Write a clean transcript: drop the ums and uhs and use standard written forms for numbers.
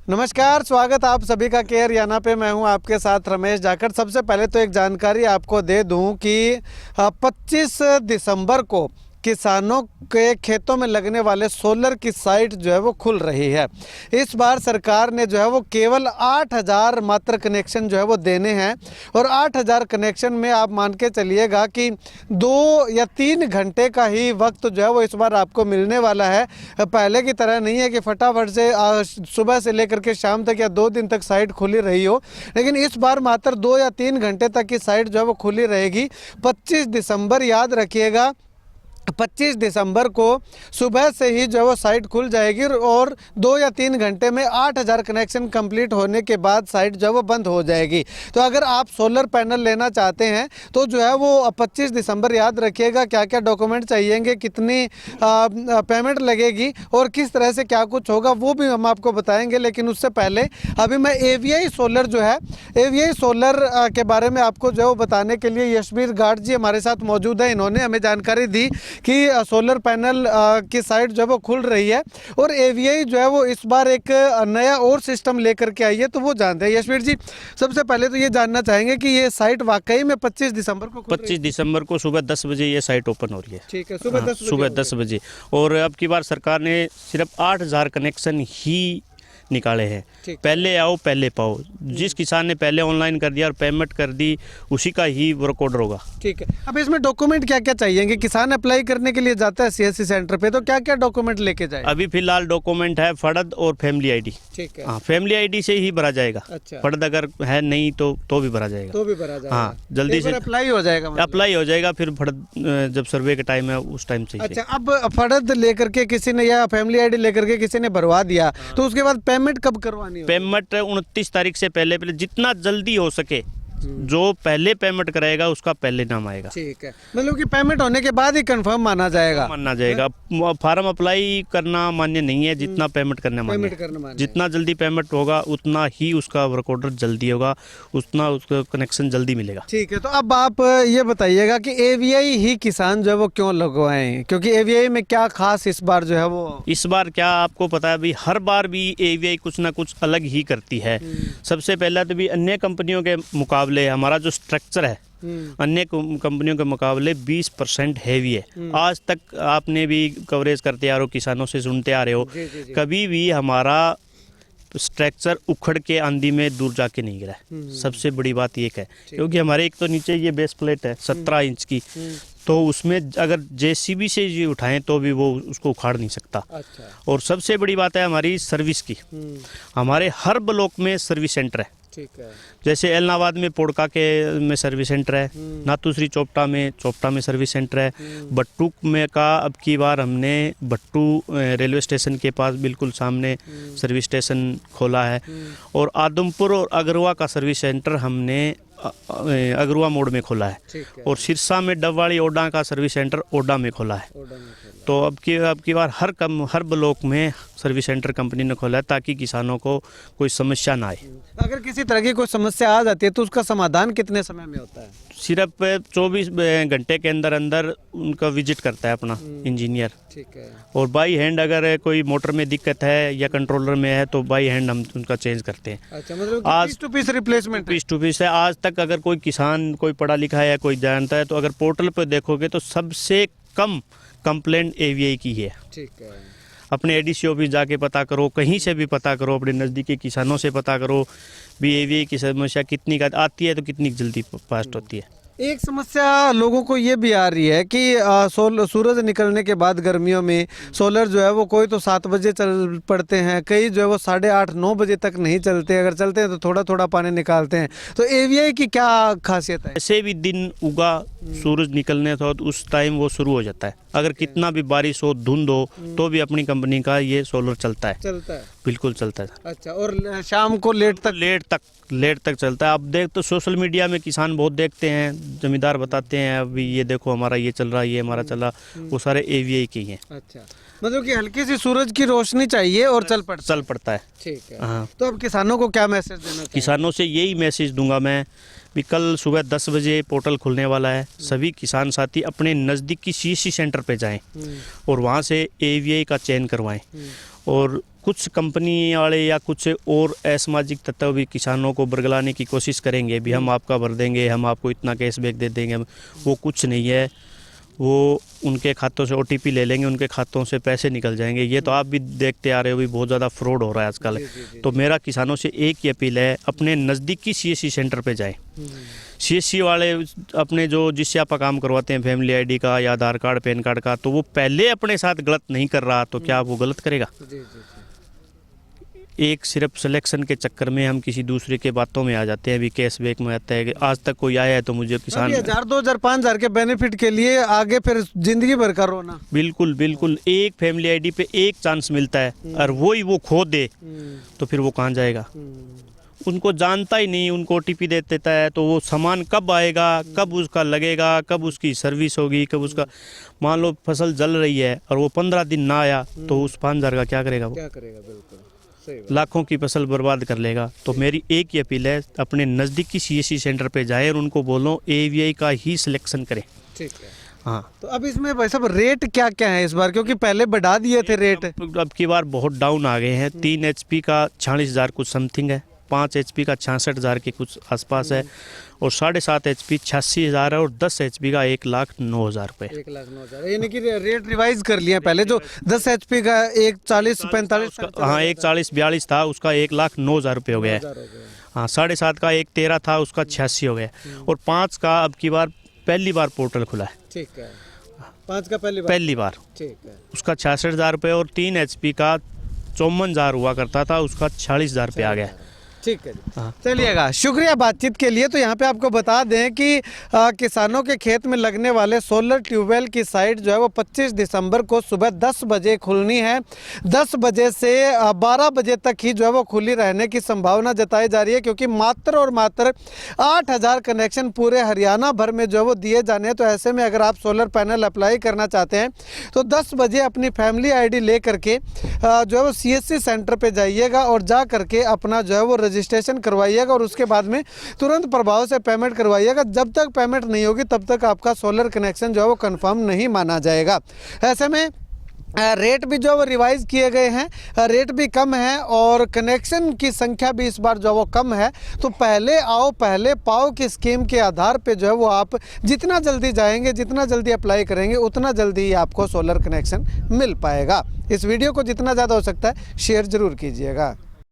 नमस्कार, स्वागत आप सभी का केयर याना पे। मैं हूं आपके साथ रमेश जाखड़। सबसे पहले तो एक जानकारी आपको दे दूं कि 25 दिसंबर को किसानों के खेतों में लगने वाले सोलर की साइट जो है वो खुल रही है। इस बार सरकार ने जो है वो केवल 8,000 मात्र कनेक्शन जो है वो देने हैं और 8,000 कनेक्शन में आप मान के चलिएगा कि 2 या 3 घंटे का ही वक्त जो है वो इस बार आपको मिलने वाला है। पहले की तरह नहीं है कि फटाफट से सुबह से लेकर के शाम तक या 2 दिन तक साइट खुली रही हो, लेकिन इस बार मात्र 2 या 3 घंटे तक की साइट जो है वो खुली रहेगी। 25 दिसंबर याद रखिएगा, 25 दिसंबर को सुबह से ही जो वो साइट खुल जाएगी और 2 या 3 घंटे में 8,000 कनेक्शन कंप्लीट होने के बाद साइट जो वो बंद हो जाएगी। तो अगर आप सोलर पैनल लेना चाहते हैं तो जो है वो 25 दिसंबर याद रखिएगा क्या क्या डॉक्यूमेंट चाहिएंगे, कितनी पेमेंट लगेगी और किस तरह से क्या कुछ होगा वो भी हम आपको बताएंगे। लेकिन उससे पहले अभी मैं एवीआई सोलर जो है, एवीआई सोलर के बारे में आपको जो है वो बताने के लिए यशवीर गार्ड जी हमारे साथ मौजूद है। इन्होंने हमें जानकारी दी कि सोलर पैनल की साइट जो है वो खुल रही है और एवीआई जो है वो इस बार एक नया और सिस्टम लेकर के आई है, तो वो जानते हैं। यशवीर जी, सबसे पहले तो ये जानना चाहेंगे कि ये साइट वाकई में 25 दिसंबर को 25 दिसंबर को सुबह 10 बजे ये साइट ओपन हो रही है। ठीक है, सुबह 10 बजे। और अब की बार सरकार ने सिर्फ 8,000 कनेक्शन ही निकाले हैं। पहले आओ पहले पाओ। जिस किसान ने पहले ऑनलाइन कर दिया और पेमेंट कर दी उसी का ही वर्क ऑर्डर होगा। ठीक है। अब इसमें डॉक्यूमेंट क्या क्या चाहिए? किसान अप्लाई करने के लिए जाता है सीएससी सेंटर पे, तो क्या क्या डॉक्यूमेंट लेके जाए? अभी फिलहाल डॉक्यूमेंट है फर्द और फैमिली आईडी। ठीक है। हाँ, फैमिली आईडी से ही भरा जाएगा। अच्छा। फर्द अगर है नहीं तो भी भरा जाएगा। तो भी भरा जाएगा। हाँ, जल्दी से अप्लाई हो जाएगा। अप्लाई हो जाएगा। फिर फर्द जब सर्वे का टाइम है उस टाइम से। अच्छा, अब फर्द लेकर के किसी ने या फैमिली आईडी लेकर के किसी ने भरवा दिया तो उसके बाद पेमेंट कब करवानी? पेमेंट 29 तारीख से पहले जितना जल्दी हो सके जो पहले पेमेंट कराएगा उसका पहले नाम आएगा। ठीक है, मतलब कि पेमेंट होने के बाद ही कंफर्म माना जाएगा। फार्म अप्लाई करना मान्य नहीं है, जितना पेमेंट करना मान्य है। जितना जल्दी पेमेंट होगा उतना ही उसका वर्क ऑर्डर जल्दी होगा, उतना उसका कनेक्शन जल्दी मिलेगा। ठीक है, तो अब आप ये बताइएगा कि एवीआई ही किसान जो है वो क्यों लगवाएं, क्योंकि एवीआई में क्या खास इस बार जो है वो? इस बार क्या आपको पता है भी, हर बार भी एवीआई कुछ ना कुछ अलग ही करती है। सबसे पहला तो भी अन्य कंपनियों के मुकाबले हमारा जो स्ट्रक्चर है अन्य कंपनियों के मुकाबले 20% हैवी है। आज तक आपने भी कवरेज करते आ रहे हो, किसानों से सुनते आ रहे हो, कभी भी हमारा स्ट्रक्चर उखड़ के आंधी में दूर जाके नहीं गिरा है। सबसे बड़ी बात ये है क्योंकि हमारे एक तो नीचे ये बेस प्लेट है 17 इंच की, तो उसमें अगर जेसीबी से ये उठाएं तो भी वो उसको उखाड़ नहीं सकता। अच्छा। और सबसे बड़ी बात है हमारी सर्विस की। हमारे हर ब्लॉक में सर्विस सेंटर है। ठीक है। जैसे एलनाबाद में पोड़का के में सर्विस सेंटर है, नातूसरी चोपटा में सर्विस सेंटर है, भट्टू में का अब की बार हमने भट्टू रेलवे स्टेशन के पास बिल्कुल सामने सर्विस स्टेशन खोला है, और आदमपुर और अगरवा का सर्विस सेंटर हमने अगरुआ मोड़ में खोला है, और सिरसा में डबवाड़ी ओडा का सर्विस सेंटर ओडा में खोला है। तो अब की बार हर ब्लॉक में सर्विस सेंटर कंपनी ने खोला है ताकि किसानों को कोई समस्या ना आए। अगर किसी तरह की कोई समस्या आ जाती है तो उसका समाधान कितने समय में होता है? सिर्फ 24 घंटे के अंदर उनका विजिट करता है अपना इंजीनियर। ठीक है। और बाई हैंड अगर कोई मोटर में दिक्कत है या कंट्रोलर में है तो बाई हैंड हम उनका चेंज करते हैं। अच्छा, मतलब आज piece to piece replacement, piece to piece है। आज तक अगर कोई किसान कोई पढ़ा लिखा है या कोई जानता है तो अगर पोर्टल पर देखोगे तो सबसे कम कंप्लेंट एवीआई की है। ठीक है। अपने एडीसी ऑफिस जाके पता करो, कहीं से भी पता करो, अपने नज़दीकी किसानों से पता करो भी एवीआई की समस्या कितनी आती है तो कितनी जल्दी पास्ट होती है। एक समस्या लोगों को ये भी आ रही है कि सूरज निकलने के बाद गर्मियों में सोलर जो है वो कोई तो 7 बजे चल पड़ते हैं, कई जो है वो 8:30-9 बजे तक नहीं चलते, अगर चलते हैं तो थोड़ा थोड़ा पानी निकालते हैं। तो एवीआई की क्या खासियत है? ऐसे भी दिन उगा सूरज निकलने तो उस टाइम वो शुरू हो जाता है। अगर कितना भी बारिश हो, धुंध हो, तो भी अपनी कंपनी का ये सोलर चलता है। बिल्कुल चलता है। अच्छा, और शाम को लेट तक चलता है। अब देख तो सोशल मीडिया में किसान बहुत देखते हैं, जमींदार बताते हैं अभी ये देखो हमारा ये चल रहा है, ये हमारा चला, वो सारे एवीआई के ही हैं। अच्छा, मतलब कि हल्की सी सूरज की रोशनी चाहिए और चल पड़ता है। ठीक है। हाँ। तो अब किसानों को क्या मैसेज देना चाहिए? किसानों से यही मैसेज दूंगा मैं भी कल सुबह 10 बजे पोर्टल खुलने वाला है। सभी किसान साथी अपने नज़दीकी सीएससी सेंटर पे जाएं और वहाँ से एवीआई का चयन करवाएं और कुछ कंपनी वाले या कुछ और असामाजिक तत्व भी किसानों को बरगलाने की कोशिश करेंगे, भी हम आपका भर देंगे, हम आपको इतना कैशबैक दे देंगे। वो कुछ नहीं है, वो उनके खातों से OTP ले लेंगे, उनके खातों से पैसे निकल जाएंगे। ये तो आप भी देखते आ रहे हो, भी बहुत ज़्यादा फ्रॉड हो रहा है आजकल। तो मेरा किसानों से एक ही अपील है, अपने नज़दीकी CSC सेंटर पे जाएं। CSC वाले अपने जो जिससे आप काम करवाते हैं फैमिली ID का या आधार कार्ड पैन कार्ड का, तो वो पहले अपने साथ गलत नहीं कर रहा तो क्या वो गलत करेगा? एक सिर्फ सिलेक्शन के चक्कर में हम किसी दूसरे के बातों में आ जाते हैं, भी कैशबैक में आता है कि आज तक कोई आया है तो मुझे किसान 1000, 2000, 5000 के बेनिफिट के लिए आगे फिर जिंदगी भर का रोना। बिल्कुल बिल्कुल, एक फैमिली ID पे एक चांस मिलता है और वो खो दे तो फिर वो कहाँ जाएगा? उनको जानता ही नहीं, उनको OTP दे देता है, तो वो सामान कब आएगा, कब उसका लगेगा, कब उसकी सर्विस होगी, कब उसका, मान लो फसल जल रही है और वो 15 दिन ना आया तो उस 5000 का क्या करेगा? वो क्या करेगा? बिल्कुल लाखों की फसल बर्बाद कर लेगा। तो मेरी एक ही अपील है, अपने नज़दीकी CSC सेंटर पे जाए और उनको बोलो AVI का ही सिलेक्शन करें। ठीक है। हाँ, तो अब इसमें भाई साहब रेट क्या क्या है इस बार, क्योंकि पहले बढ़ा दिए थे रेट? अब की बार बहुत डाउन आ गए हैं। 3 HP का 46,000 कुछ समथिंग है, 5 HP का 66,000 के कुछ आसपास है, और 7.5 HP 86,000 है, और 10 HP का 1,09,000 रुपये। 1,09,000, यानी कि रेट रिवाइज कर लिया। पहले जो 10 HP का 1,40-45, हाँ 1,40-42 था, उसका 1,09,000 रुपये हो गया है। हाँ 7.5 का 1,13 था, उसका 86 हो गया। और 5 का अब की बार पहली बार पोर्टल खुला है। ठीक है, 5 का पहली बार। ठीक है, उसका 66,000 रुपये, और 3 HP का 54,000 हुआ करता था, उसका 46,000 रुपये आ गया। ठीक है जी, चलिएगा, शुक्रिया बातचीत के लिए। तो यहाँ पे आपको बता दें कि किसानों के खेत में लगने वाले सोलर ट्यूबवेल की साइट जो है वो 25 दिसंबर को सुबह 10 बजे खुलनी है। 10 बजे से 12 बजे तक ही जो है वो खुली रहने की संभावना जताई जा रही है, क्योंकि मात्र और मात्र 8,000 कनेक्शन पूरे हरियाणा भर में जो है वो दिए जाने हैं। तो ऐसे में अगर आप सोलर पैनल अप्लाई करना चाहते हैं तो 10 बजे अपनी फैमिली ID ले करके जो है वो CSC सेंटर पर जाइएगा और जा करके अपना जो है वो रजिस्ट्रेशन करवाइएगा, और उसके बाद में तुरंत प्रभाव से पेमेंट करवाइएगा। जब तक पेमेंट नहीं होगी तब तक आपका सोलर कनेक्शन जो है वो कंफर्म नहीं माना जाएगा। ऐसे में रेट भी जो है वो रिवाइज किए गए हैं, रेट भी कम है और कनेक्शन की संख्या भी इस बार जो है वो कम है। तो पहले आओ पहले पाओ की स्कीम के आधार पे जो है वो आप जितना जल्दी जाएंगे, जितना जल्दी अप्लाई करेंगे, उतना जल्दी ही आपको सोलर कनेक्शन मिल पाएगा। इस वीडियो को जितना ज़्यादा हो सकता है शेयर ज़रूर कीजिएगा।